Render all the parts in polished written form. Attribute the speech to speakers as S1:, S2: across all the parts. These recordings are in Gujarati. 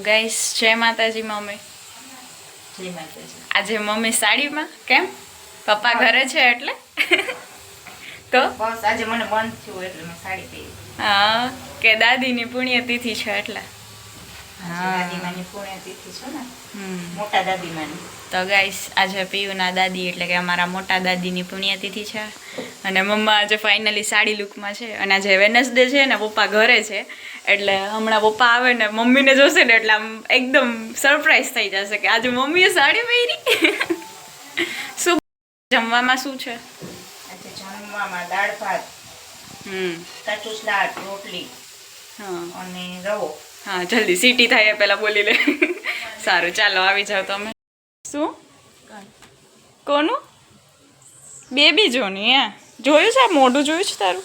S1: ગાઈસ જય માતાજી મમ્મી.
S2: જય માતાજી.
S1: આજે મમ્મી સાડીમાં કેમ? પપ્પા ઘરે છે એટલે તો
S2: બસ આજે મને મન થયું એટલે મેં સાડી પહેરી.
S1: હા કે દાદીની પુણ્યતિથિ છે એટલે.
S2: દાદીમાની પુણ્યતિથિ છે ને, મોટા દાદીમાની.
S1: તો ગાઈસ આજે પીયુના દાદી એટલે કે અમારા મોટા દાદીની પુણ્યતિથિ છે અને મમ્મા આજે ફાઇનલી સાડી લુકમાં છે અને આજે વેનસડે છે ને પપ્પા ઘરે છે એટલે હમણાં પપ્પા આવે ને મમ્મીને જોશે ને એટલે આમ એકદમ સરપ્રાઈઝ થઈ જશે કે આજે મમ્મીએ સાડી પહેરી. શું જમવામાં શું છે?
S2: આજે જમવામાં દાળ ભાત, કાચું સલાડ, રોટલી અને રવો.
S1: હા જલ્દી સીટી થાય એ પહેલા બોલી લે. સારું ચાલો આવી જાઓ તમે. શું કોનું બેબી જોની? હે જોયું છે? મોઢું જોયું છે તારું?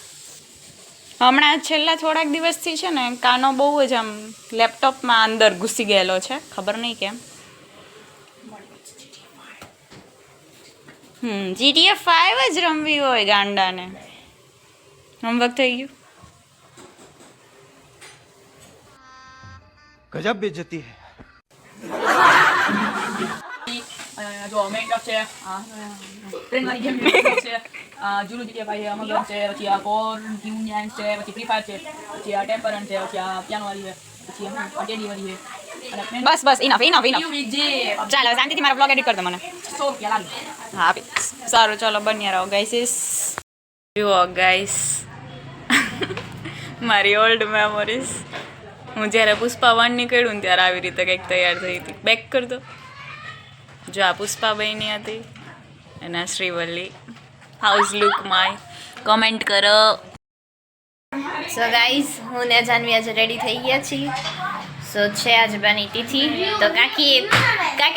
S1: હમણાં છેલ્લા થોડાક દિવસથી છે ને કાનો બહુ જ આમ લેપટોપમાં અંદર ઘૂસી ગયેલો છે, ખબર નહીં કેમ. GTA 5 જ રમવી હોય ગાંડાને. હોમવર્ક થઈ ગયું?
S3: ગજબ બેइज्जती है.
S4: જો મેકઅપ છે, ટ્રેન વાળી ગેમ છે, જુલુ જીકે ભાઈ અમગર છે, પછી આ કોર યુનિયન છે, પછી ફ્રી ફાયર છે, પછી આ ટેમ્પરન છે, પછી આ પિયાનો વાળી છે, પછી આ ટેડી વાળી છે.
S1: બસ બસ ઇનફ ઇનફ ઇનફ. ચાલો શાંતિથી મારા બ્લોગ એડિટ કરી દો મને.
S4: 100 રૂપિયા લાગે.
S1: હા આપી. સારું ચાલો બન્યા રહો ગાઈસ. જુઓ ગાઈસ મારી ઓલ્ડ મેમોરીઝ. હું જ્યારે પુષ્પા 1 નીકળ્યું ને ત્યારે આવી રીતે કંઈક તૈયાર થઈ હતી. બેક કરી દો. જો આ પુષ્પા બહેની હતી અને આ Srivalli. House look my comment કરો.
S5: સો ગાઈઝ હું ને જાનવી આજે રેડી થઈ ગયા છીએ. સો છે આજે બની તિથિ તો કાકી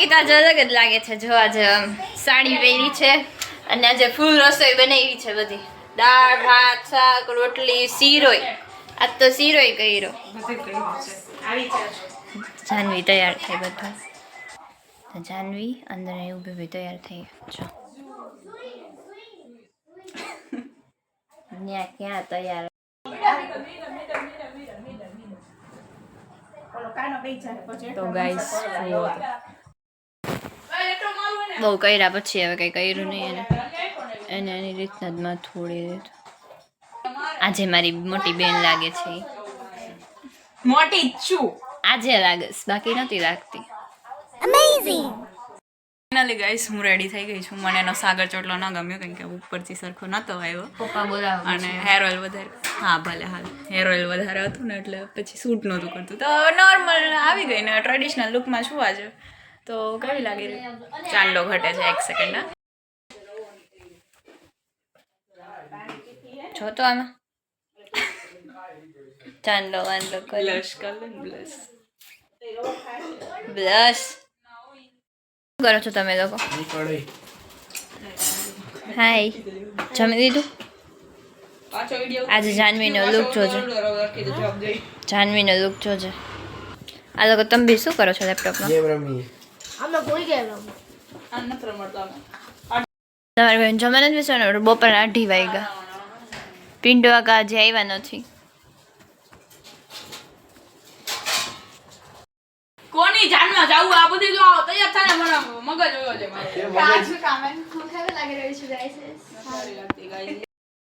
S5: તો આજે અલગ જ લાગે છે. જો આજે સાડી પહેરી છે અને આજે ફૂલ રસોઈ બનાવી છે બધી. દાળ ભાત શાક રોટલી શીરોય. આજ તો શીરોય કર્યો. જાનવી તૈયાર થઈ બધા. તો જાનવી અંદર એવું બી તૈયાર થઈ જો ક્યાં તૈયાર.
S1: તો ગાઈસ
S5: બહુ કર્યા પછી હવે કઈ કર્યું નહીં એને એની રીતના જ માં થોડી. આજે મારી મોટી બેન લાગે છે.
S1: મોટી છું
S5: આજે લાગે બાકી નથી લાગતી.
S1: ફાઇનલી ગાઈસ હું રેડી થઈ ગઈ છું. મને એનો સાગર ચોટલો ન ગમ્યો કારણ કે ઉપરથી સરખો નહોતો આવ્યો
S5: પપ્પા બોલાવે
S1: અને હેર ઓઇલ વધારે. હા ભલે હાલ હેર ઓઇલ વધારે હતું ને એટલે પછી સૂટ નહોતું કરતું. તો નોર્મલ આવી ગઈ ને ટ્રેડિશનલ લુકમાં છું આજે. તો કેવી લાગી રહી? ચાંદલો ઘટે છે 1 સેકન્ડ.
S5: જો તો આમાં ચાંદલો વાંદલો
S1: બ્લશ કર લે બ્લશ.
S5: બ્લશ શું કરો છો તમે લોકો? હાય જમી લીધું? આજે જાનવીનો લુક જોજો. જાનવીનો લુક જોજો. આ લોકો તમે બી શું કરો છો લેપટોપમાં? તમારી બેન જમાને જ બેસવાનું. બપોરના 2:30 વાગ્યા. પિંડો વાગા આજે આવ્યા નથી.
S4: કોની જાનમાં જાવું આ બધી જો તૈયાર થાય ને મને મગજ હોય છે મારે.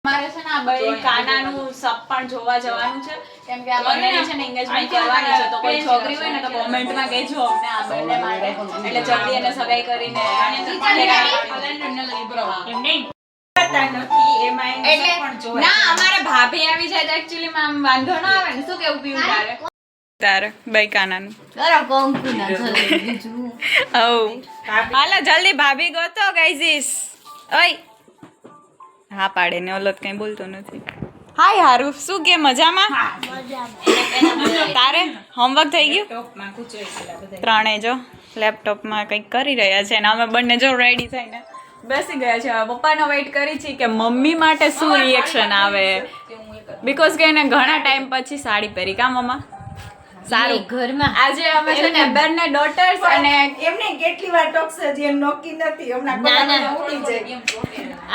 S4: મારે છે ને આ બે કાનાનું સપ પણ જોવા જવાનું છે કેમ કે આ બંનેની છે ને એંગેજમેન્ટ કરવાની છે. તો કોઈ છોકરી હોય ને તો કોમેન્ટમાં કહેજો અમને આ બંને માટે એટલે જલ્દી એને સગાઈ કરીને ના અમારે ભાભી આવી જાય તો એકચ્યુઅલી માં આમ વાંધો ના આવે ને. શું કેવું પીવું
S1: તારે બાઈ કાનાનું. હાલો જલ્દી ભાભી ગોતો ગાઈઝીસ. ઓય હા પાડે ને ઓલો કઈ બોલતો નથી. હાય હારું શું કે મજામાં? તારે હોમવર્ક થઈ ગયું? ત્રણેય જો લેપટોપમાં કંઈક કરી રહ્યા છે ને અમે બંને જો રેડી થઈને બેસી ગયા છે. પપ્પાનો વેઇટ કરી છે કે મમ્મી માટે શું રિએક્શન આવે બીકોઝ કે એને ઘણા ટાઈમ પછી સાડી પહેરી. કા મમ્મા? સારું
S5: ઘરમાં
S1: આજે અમે છે ને બંને ડોટર્સ અને
S2: એમને કેટલી વાર ટોકશે જે નોકી નથી હમણાં કોલામાં ઉડી જાય.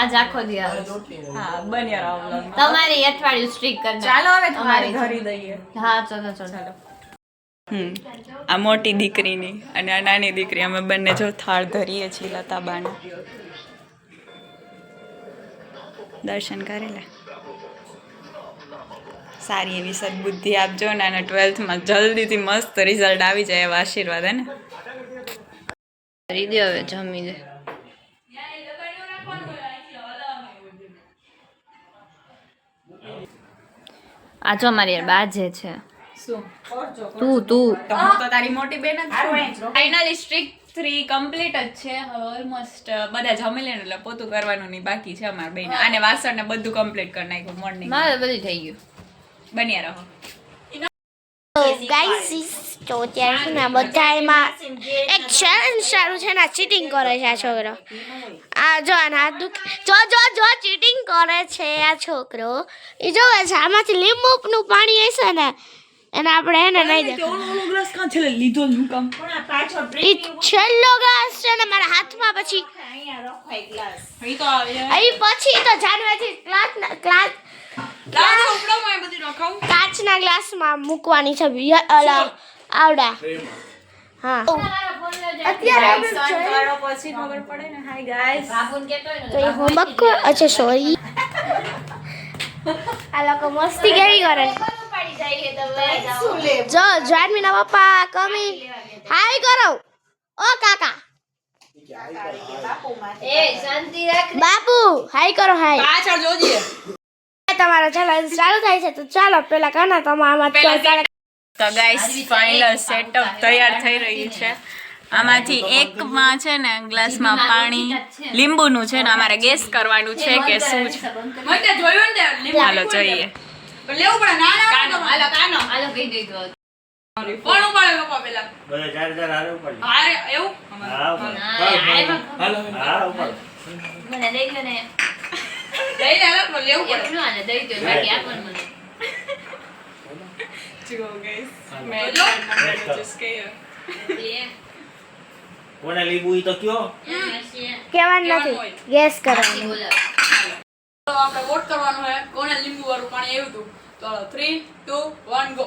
S5: આજ આખો દિવસ
S1: હા બન્યા રહો vlog માં.
S5: તમારી અઠવાડિયું સ્ટ્રીક કરી
S1: ચાલો હવે તમારી ઘરી દઈએ.
S5: હા ચલો ચલો.
S1: આ મોટી દીકરીની અને આ નાની દીકરી અમે બંને જો થાળ ધરીએ છીએ લતાબાના. દર્શન કરેલા. સારી એવી સદબુદ્ધિ આપજો ને અને 12th જલ્દીથી મસ્ત રિઝલ્ટ આવી જાય એવા આશીર્વાદ હે ને.
S5: કરી દે હવે જમી દે. આ જો મારી યાર બાજે છે.
S1: શું
S5: તું
S1: તો હું તો તારી મોટી બેન જ છું. ફાઇનલી સ્ટ્રીક 3 કમ્પ્લીટ જ છે. હવે ઓલમોસ્ટ બધા જમી લે એટલે પોતું કરવાનું નહીં બાકી છે અમારા બેન. આને વાસણ ને બધું કમ્પ્લીટ કરી નાખ્યું મોર્નિંગ.
S5: મારે બધું થઈ ગયું.
S1: બન્યા રહો.
S3: ગાઈસ તો અત્યારે છે ને બધા એમાં એક ચેલેન્જ સારું છે ને ચીટિંગ કરે છે આ છોકરો. આ જો આના હાથ દુખ જો ચીટિંગ કરે છે આ છોકરો. એ જોવે છે આમાંથી લીંબુનું પાણી હશે ને એને આપણે એને નહીં દેખાય.
S4: ગ્લાસ કાં છેલ્લે લીધો જ હું કામ
S2: પણ આ પાછો
S3: એ
S2: ડ્રિંક
S3: છેલ્લો ગ્લાસ છે ને મારા હાથમાં પછી
S2: અહીંયા રખાય ગ્લાસ.
S4: ઈ તો
S3: અહીં પછી તો જાનવેથી ગ્લાસ
S4: લાવો ઉપડામાં એ બધી રખાવ
S3: કાચના ગ્લાસમાં મૂકવાની છે આવડા. હા અત્યારે આપણે
S1: કરો પછી ખબર પડે ને. Hi guys.
S3: તો એ હોમવર્ક અચ્છા સોરી આ લોકો મસ્તી કેવી કરે
S2: શું લે?
S3: જો જાનવીના પપ્પા કમી હાય કરો ઓ કાકા બાપુ હાય કરો હાય.
S4: પાછળ જોજે
S3: તમારો ચેલેન્જ ચાલુ થાય છે તો ચાલો પેલા કાના તમારામાં
S1: તો ગાઈસ ફાઇનલ સેટઅપ તૈયાર થઈ રહ્યું છે. આમાંથી એકમાં છે ને ગ્લાસમાં પાણી લીંબુનું છે ને અમારે ગેસ કરવાનું છે કે શું છે.
S4: મને જોયું ને
S1: ચાલો જોઈએ.
S4: લેવું પડે ના
S1: કાનો હાલો કાનો.
S4: કોણ ઉપાડે પપ્પા પેલા
S6: બધા ચાર હારે ઉપર
S4: હારે એવું
S6: હા ઉપર હા ઉપર
S5: મને દઈ દો ને.
S4: લઈ લે હાલો લેવું પડે
S5: એટલું આને દઈ દો બાકી આપો મને.
S1: જો ગાઈસ મેં
S4: જો.
S1: just કહ્યું.
S6: કોને લીંબુ ઈ તો કયો
S3: કહેવાનું નથી ગેસ કરવાનું.
S4: તો આપણે વોટ કરવાનું છે કોને લીંબુ વાળું પાણી આવ્યું હતું. તો 3 2 1 ગો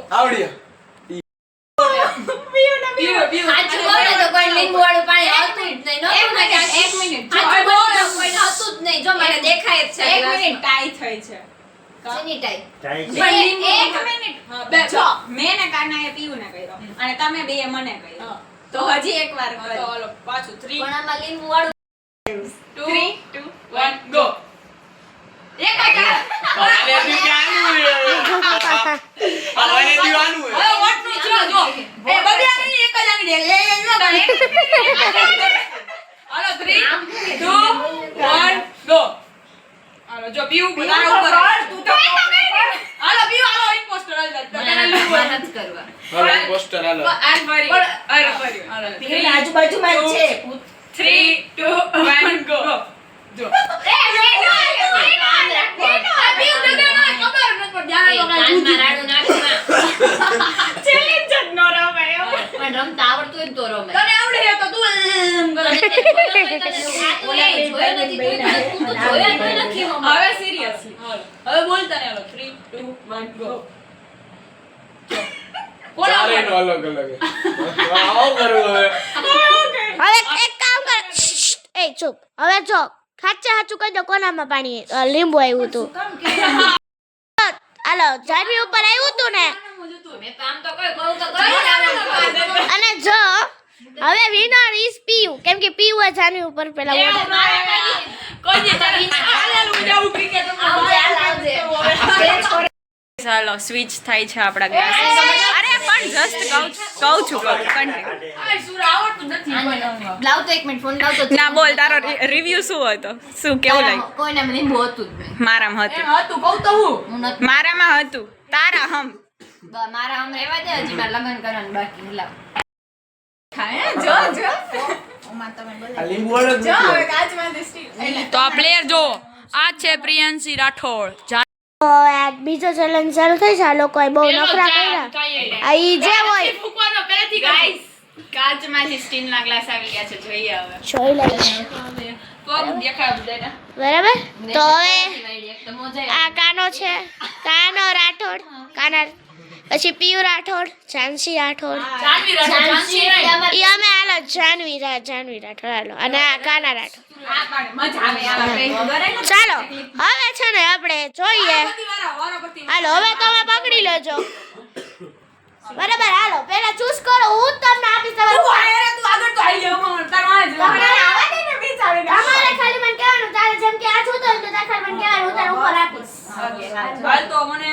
S5: સાચું બોલો તો કોઈ લીંબુવાળું પાણી આવતું જ નહીં. નહોતું ને ક્યાંક.
S1: એક મિનિટ.
S5: સાચું બોલો તો કોઈ નહોતું જ નહીં. જો મને દેખાય જ છે
S1: એક
S5: ગ્લાસમાં.
S1: મિનિટ ટાઈ થઈ છે.
S5: શેની ટાઈપ?
S6: ચાય છે
S1: એક મિનિટ. જો મેં ને કાનાએ પીવું ને કર્યો અને તમે બે મને કર્યો.
S4: હા.
S1: તો હજી એકવાર
S4: તો
S1: કરો.
S4: હાલો પાછું 3
S5: પણ આમાં લીંબુવાળું
S4: 2 1 ગો એક આ હવે વોટ નું જો જો એ બધી આંગળી એક જ આંગળી લે લે નો ગાને હાલો 3 2 1 ગો હાલો જો પીવું બધા ઉપર
S2: તું તો
S4: હાલો પીવું હાલો ઇમ્પોસ્ટર હાલ તને લીંબુ
S5: મારા જ કરવા.
S1: આ ફરી અરે ફરી
S4: હાલો
S2: પેલી આજુબાજુમાં જ છે.
S4: 3 2 1 ગો જો
S5: કાનમાં રાડું નાખમાં.
S1: ચેલેન્જ જ નો રમાયો.
S5: પણ રમતા આવડતું હોય ને તો રમે.
S4: તને આવડે છે તો તું એમ કરે
S5: જોયું નથી તું તો જોયા તો નથી હમણાં.
S4: હવે સિરિયસલી હવે બોલતા ને હાલો 3 2 1 ગો કોણ
S3: હવે એક કામ કર એ ચૂપ હવે જો ખાચે સાચું કહી દો કોનામાં પાણી લીંબુ આવ્યું હતું. હાલો જાનવી ઉપર આવ્યું હતું ને
S5: મેં કામ તો કોઈ કહું તો કરી
S3: અને જો હવે વિનર ઇઝ પીયુ કેમ કે પીયુ એ જાનવી ઉપર પેલા vote.
S4: કોઈ દે તારી હાલેલું જાવું ક્રિકેટ
S1: ચાલો સ્વિચ થાય છે આપણા ગ્લાસ. અરે પણ જસ્ટ કહું છું continue.
S4: આ સુરા આવડતું નથી
S5: લાવ તો એક મિનિટ ફોન લાવ તો
S1: ના બોલ તારો રિવ્યુ શું હતો? શું કેવું લાગ્યું?
S5: કોઈને લીંબુ હતું જ નહીં.
S1: મારામાં
S4: એમ
S1: હતું.
S4: હતું કહું તો હું
S5: હું નથી.
S1: મારામાં હતું. તારા હમ.
S5: મારા આમ રહેવા દે હજી મારે લગ્ન કરવાનું બાકી લાવ.
S1: જો
S4: તો આ પ્લેયર જો આ છે પ્રિયંશી રાઠોડ
S3: તો આ બીજો ચેલેન્જ ચાલુ થઈ છે આ લોકોએ બહુ નખરા કર્યા આ ઈ જે હોય
S4: ફૂકવાનો પહેલેથી ગાઈસ
S1: કાચમાંથી સ્ટીલના ગ્લાસ આવી ગયા છે. જોઈએ હવે.
S3: જોઈ લઈશ
S4: પગ દેખાય બધાને
S3: બરાબર તો હવે
S5: એક તો મોજાય.
S3: આ કાનો છે કાનો રાઠોડ કાના પછી પિયુ રાઠોડ, ઝાંસી રાઠોડ,
S4: જાનવી રાઠોડ, જાનવી નહીં.
S3: ઈ અમે હાલો જાનવી રાઠોડ હાલો અને આ કાના રાઠોડ.
S4: મજા આવે
S3: ચાલો હવે છે ને આપણે જોઈએ. હાલો હવે તમે પકડી લેજો. બરાબર હાલો પહેલા ચૂઝ કરો. હું તમને આપીશ.
S4: તું આગળ તો આવી જાવ તારા
S3: તમારે ખાલી મને કહેવાનું તારે જેમ કે આ જોતો હોય તો તારે ખાલી મને કહેવાનું હું તારે ઉપર આપીશ.
S4: હાલ તો મને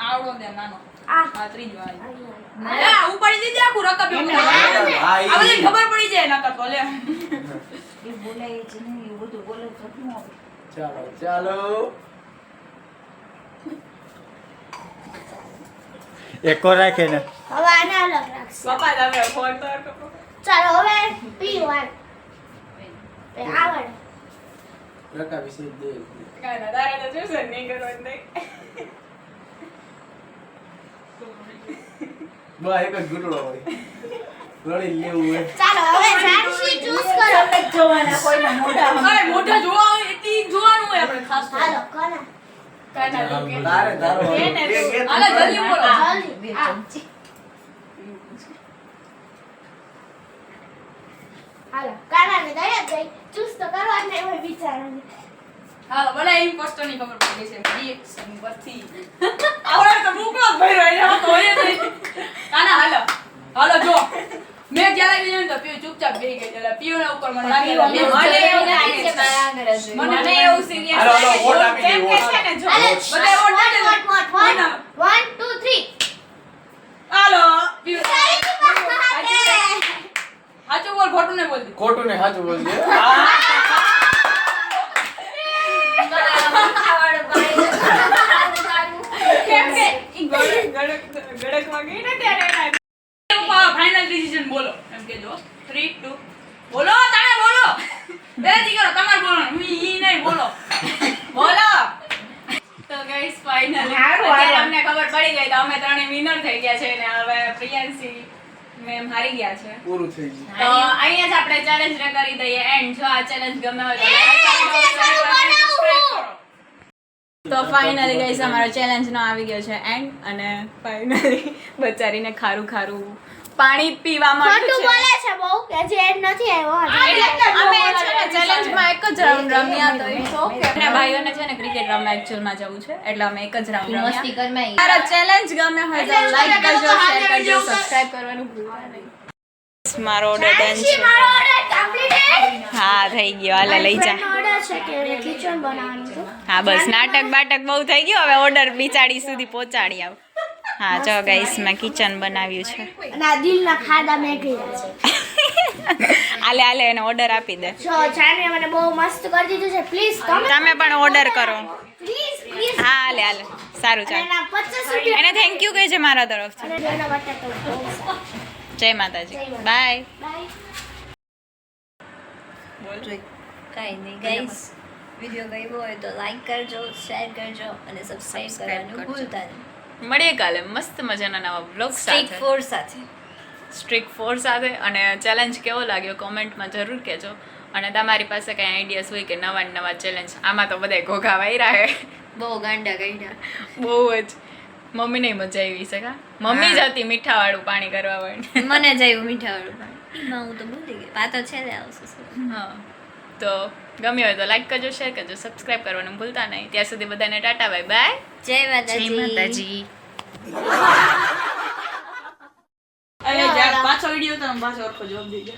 S4: આવડો દે નાનો
S3: આ
S4: આ ત્રીજો આ ઉપાડી દીધી આખું રકમ એમને આ બધી ખબર પડી જાય નકર તો લે
S2: એ બોલાય જ નહીં એવું બધું બોલે તો શું આવે?
S7: ચાલો
S6: એકો રાખે ને
S3: હવે આને અલગ રાખશે.
S4: બાપા તમે ફોન તો કરો
S3: ચાલો હવે પીવું હાલ. આવડે
S7: રકા વિશે દે
S4: કાઈ ના તારે તો જોશે નહીં કરવાનું નહીં
S7: બા એક જ ગુટડો હોય લડી લેવું હોય
S3: ચાલો હવે ઝાંસી ચૂઝ કરો.
S2: જોવાના કોઈના મોઢામાં.
S4: અરે મોઢા જોવા હોય એટલી જોવાનું હોય આપણે ખાસ તો
S3: હાલો કોના
S4: કાઈ ના તો
S7: તારે તારો
S4: હાલો જલ્દી બોલો
S3: જલ્દી આ. હાલો કાનાને દયા દઈ ચૂઝ તો કરવાનું હોય વિચારવાનું.
S4: હાલો મને ઇમ્પોસ્ટર ની ખબર પડી છે રિએક્શન પરથી આવડે તો ભૂખલો જ ભર્યો એને તો હોય નહીં કાના હાલો હાલો જો મેં જ્યારે ગઈ તો પીયું ચૂપચાપ બેહી ગઈ એટલે પીયુના ઉપર મને લાગે મને એવું સિરિયસ
S7: હાલો હાલો વોટ આપી દે વોટ
S2: છે ને જો
S3: હાલો
S4: બધા વોટ આપી દે.
S3: વોટ 1 2 3
S4: હાલો પીયું સાચું બોલ ખોટું નહીં બોલતી
S7: ખોટું ને સાચું બોલજે
S4: કેમ કે ઈ ગડક વાગી ને ત્યારે ફાઇનલ ડિસિઝન બોલો એમ કે જો 3 2 બોલો તમે બોલો બે દીકરો તમાર બોલો હું ઈ નહીં બોલો બોલો તો ગાઈસ ફાઇનલી અત્યારે અમને ખબર પડી ગઈ તો અમે ત્રણે વિનર થઈ ગયા છે ને હવે પ્રિયાંશી મેમ હારી ગયા છે
S7: પૂરું થઈ ગયું
S4: તો અહીંયા જ આપણે ચેલેન્જ કરી દઈએ એન્ડ જો આ ચેલેન્જ ગમે હોય તો like કરો, subscribe કરો. તો ફાઇનલી ગાઈસ અમારો ચેલેન્જ નો આવી ગયો છે એન્ડ અને ફાઇનલી બચારીને ખારું ખારું પાણી પીવા
S3: ખોટું
S4: માંડ્યું
S3: બોલે છે બહુ કે હજી એડ નથી આવ્યો હજી.
S4: અમે છે ને ચેલેન્જમાં એક જ રાઉન્ડ રમ્યા તો ઇટ્સ ઓકે અને ભાઈઓને છે ને ક્રિકેટ રમવા એકચ્યુઅલમાં જવું છે એટલે અમે એક જ રાઉન્ડ રમ્યા મારો ચેલેન્જ ગમે હોય તો લાઈક કરજો શેર કરજો સબસ્ક્રાઇબ કરવાનું ભૂલતા નહીં
S1: મારો ઓર્ડર ડન
S3: ઝાંસી
S1: છે.
S3: મારો ઓર્ડર કમ્પ્લીટેડ.
S1: હા થઈ ગયો હાલે લઈ જા.
S3: ઓર્ડર છે કે ખીચણ બનાવવાનું છે.
S1: હા બસ નાટક બાટક બહુ થઈ ગયું હવે ઓર્ડર બિચાડી સુધી પહોંચાડી આવ. હા જો ગાઈસ મેં કિચન બનાવ્યું છે.
S3: અને આ દિલના ખાડા મેઘીરા છે.
S1: આલે આલે એને ઓર્ડર આપી દે.
S3: જો જાનવી મને બહુ મસ્ત કરી દીધું છે. પ્લીઝ
S1: તમે પણ ઓર્ડર કરો.
S3: પ્લીઝ
S1: હા હાલે હાલે સારું ચાલ.
S3: એના 50 રૂપિયા
S1: એને થેન્ક યુ કહેજે મારા તરફથી.
S3: અને એના બટાકા બહુ સારા.
S1: જય માતાજી બાય.
S3: બાય.
S5: કાંઈ નહીં ગાઈસ વિડીયો ગમ્યો હોય તો લાઈક કરજો શેર કરજો અને સબસ્ક્રાઇબ કરવાનું ભૂલતા નહીં
S1: મળીએ કાલે મસ્ત મજાના નવા બ્લોગ
S5: સ્ટ્રીક
S1: સાથે.
S5: 4 સાથે
S1: સ્ટ્રીક 4 સાથે અને ચેલેન્જ કેવો લાગ્યો કોમેન્ટમાં જરૂર કહેજો અને તમારી પાસે કંઈ આઈડિયાઝ હોય કે નવા ને નવા ચેલેન્જ આમાં તો બધાય ઘોઘા વાયરા હે
S5: બહુ ગાંડા ગાંડા
S1: બહુ જ મમ્મીને મજા આવી છે કા મમ્મી જ હતી મીઠાવાળું પાણી કરવા વાળી
S5: મને જ આવ્યું મીઠાવાળું પાણી એમાં હું તો ભૂલી ગઈ પાતો છેલ્લે આવશે
S1: હા તો ગમ્યો હોય તો લાઈક કરજો શેર કરજો સબસ્ક્રાઇબ કરવાનું ભૂલતા નહીં ત્યાં સુધી બધાને ટાટા બાય બાય
S5: જય માતાજી
S1: જય માતાજી
S4: અરે જ્યારે પાછો વિડિયો તો પાછો ઓરખો જવાબ દેજો